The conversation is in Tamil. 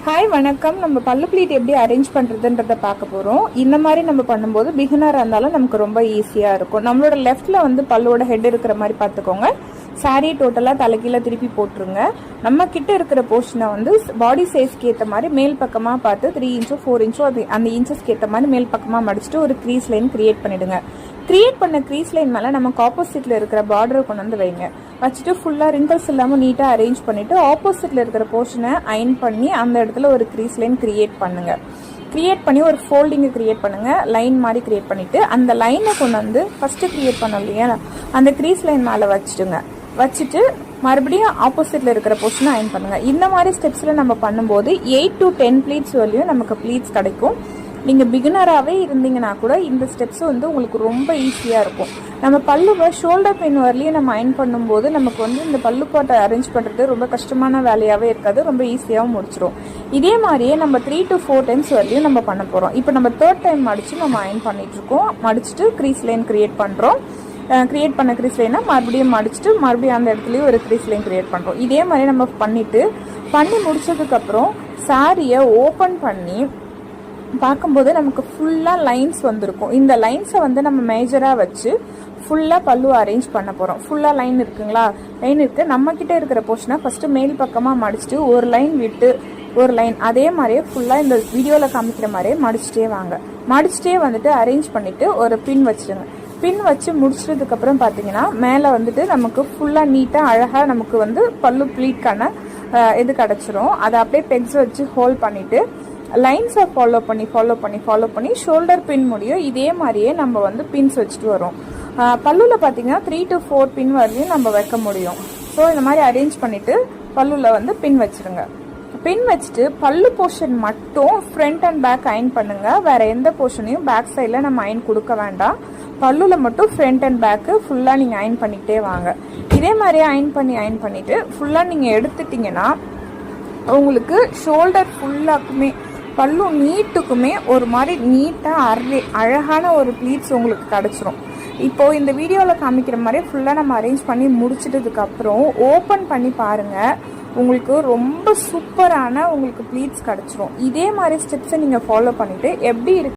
ஹாய் வணக்கம். நம்ம பல்லு ப்ளீட் எப்படி அரேஞ்ச் பண்ணுறதுன்றதை பார்க்க போகிறோம். இந்த மாதிரி நம்ம பண்ணும்போது பிகினராக இருந்தாலும் நமக்கு ரொம்ப ஈஸியாக இருக்கும். நம்மளோட லெஃப்ட்டில் வந்து பல்லோட ஹெட் இருக்கிற மாதிரி பார்த்துக்கோங்க. சாரீ டோட்டலாக தலைக்கீழ திருப்பி போட்டுருங்க. நம்ம கிட்ட இருக்கிற போர்ஷனை வந்து பாடி சைஸ்க்கு ஏற்ற மாதிரி மேல் பக்கமாக பார்த்து 3 இன்ச்சோ 4 இன்ச்சோ அது அந்த இன்ச்சஸ்க்கு ஏற்ற மாதிரி மேல் பக்கமாக மடிச்சுட்டு ஒரு க்ரீஸ் லைன் கிரியேட் பண்ணிவிடுங்க. கிரியேட் பண்ண க்ரீஸ் லைன் மேலே நமக்கு ஆப்போசிட்டில் இருக்கிற பார்டரை கொண்டு வந்து வைங்க. வச்சுட்டு ஃபுல்லாக ரிங்கிள்ஸ் இல்லாமல் நீட்டாக அரேஞ்ச் பண்ணிவிட்டு ஆப்போசிட்டில் இருக்கிற போர்ஷனை அயன் பண்ணி அந்த இடத்துல ஒரு க்ரீஸ் லைன் கிரியேட் பண்ணுங்கள். கிரியேட் பண்ணி ஒரு ஃபோல்டிங்கை கிரியேட் பண்ணுங்கள். லைன் மாதிரி கிரியேட் பண்ணிவிட்டு அந்த லைனை கொண்டு வந்து ஃபஸ்ட்டு கிரியேட் பண்ணோம் இல்லையா, அந்த க்ரீஸ் லைன் மேலே வச்சுட்டு மறுபடியும் ஆப்போசிட்டில் இருக்கிற போர்ஷனை அயன் பண்ணுங்கள். இந்த மாதிரி ஸ்டெப்ஸில் நம்ம பண்ணும்போது 8 to 10 ப்ளீட்ஸ் வரையும் நமக்கு ப்ளீட்ஸ் கிடைக்கும். நீங்கள் பிகினராகவே இருந்தீங்கன்னா கூட இந்த ஸ்டெப்ஸ் வந்து உங்களுக்கு ரொம்ப ஈஸியாக இருக்கும். நம்ம பல்லுவை ஷோல்டர் பெயின் வரலையும் நம்ம அயன் பண்ணும்போது நமக்கு வந்து இந்த பல்லு பாட்டை அரேஞ்ச் பண்ணுறது ரொம்ப கஷ்டமான வேலையாகவே இருக்காது, ரொம்ப ஈஸியாகவும் முடிச்சிடும். இதே மாதிரியே நம்ம 3 to 4 டைம்ஸ் வரலையும் நம்ம பண்ண போகிறோம். இப்போ நம்ம 3rd டைம் மடித்து நம்ம அயன் பண்ணிகிட்ருக்கோம். மடிச்சுட்டு க்ரீஸ் லைன் கிரியேட் பண்ணுறோம். கிரியேட் பண்ண க்ரீஸ் லைனை மறுபடியும் மடிச்சுட்டு மறுபடியும் அந்த இடத்துலையும் ஒரு க்ரீஸ் லைன் கிரியேட் பண்ணுறோம். இதே மாதிரி நம்ம பண்ணி முடிச்சதுக்கப்புறம் சாரியை ஓப்பன் பண்ணி பார்க்கும்போது நமக்கு ஃபுல்லாக லைன்ஸ் வந்திருக்கும். இந்த லைன்ஸை வந்து நம்ம மேஜராக வச்சு ஃபுல்லாக பல்லு அரேஞ்ச் பண்ண போகிறோம். ஃபுல்லாக லைன் இருக்குங்களா, லைன் இருக்குது. நம்மக்கிட்ட இருக்கிற போர்ஷனை ஃபஸ்ட்டு மேல் பக்கமாக மடிச்சுட்டு ஒரு லைன் விட்டு ஒரு லைன் அதே மாதிரியே ஃபுல்லாக இந்த வீடியோவில் காமிக்கிற மாதிரியே மடிச்சுட்டே வந்துட்டு அரேஞ்ச் பண்ணிவிட்டு ஒரு பின் வச்சுருங்க. பின் வச்சு முடிச்சதுக்கப்புறம் பார்த்தீங்கன்னா மேலே வந்துட்டு நமக்கு ஃபுல்லாக நீட்டாக அழகாக நமக்கு வந்து பல்லு ப்ளீட்கான இது கிடச்சிரும். அதை அப்படியே பெக்ஸ் வச்சு ஹோல்ட் பண்ணிவிட்டு லைன்ஸை ஃபாலோ பண்ணி ஷோல்டர் பின் முடியும். இதே மாதிரியே நம்ம வந்து பின்ஸ் வச்சுட்டு வரோம். பல்லுவில் பார்த்தீங்கன்னா 3 to 4 பின் வரையும் நம்ம வைக்க முடியும். ஸோ இந்த மாதிரி அரேஞ்ச் பண்ணிவிட்டு பல்லுவில் வந்து பின் வச்சுருங்க. பின் வச்சுட்டு பல்லு போர்ஷன் மட்டும் ஃப்ரண்ட் அண்ட் பேக் அயன் பண்ணுங்கள். வேறு எந்த போர்ஷனையும் பேக் சைடில் நம்ம அயன் கொடுக்க வேண்டாம். பல்லுவில் மட்டும் ஃப்ரண்ட் அண்ட் பேக்கு ஃபுல்லாக நீங்கள் அயன் பண்ணிக்கிட்டே வாங்க. இதே மாதிரியே அயன் பண்ணிவிட்டு ஃபுல்லாக நீங்கள் எடுத்துட்டிங்கன்னா உங்களுக்கு ஷோல்டர் ஃபுல்லாக்குமே பல்லு நீட்டுக்குமே ஒரு மாதிரி நீட்டாக அழகான ஒரு ப்ளீட்ஸ் உங்களுக்கு கிடச்சிரும். இப்போது இந்த வீடியோவில் காமிக்கிற மாதிரி ஃபுல்லாக நம்ம அரேஞ்ச் பண்ணி முடிச்சிட்டதுக்கப்புறம் ஓப்பன் பண்ணி பாருங்கள். உங்களுக்கு ரொம்ப சூப்பரான உங்களுக்கு ப்ளீட்ஸ் கிடச்சிரும். இதே மாதிரி ஸ்டெப்ஸை நீங்கள் ஃபாலோ பண்ணிவிட்டு எப்படி இருக்கு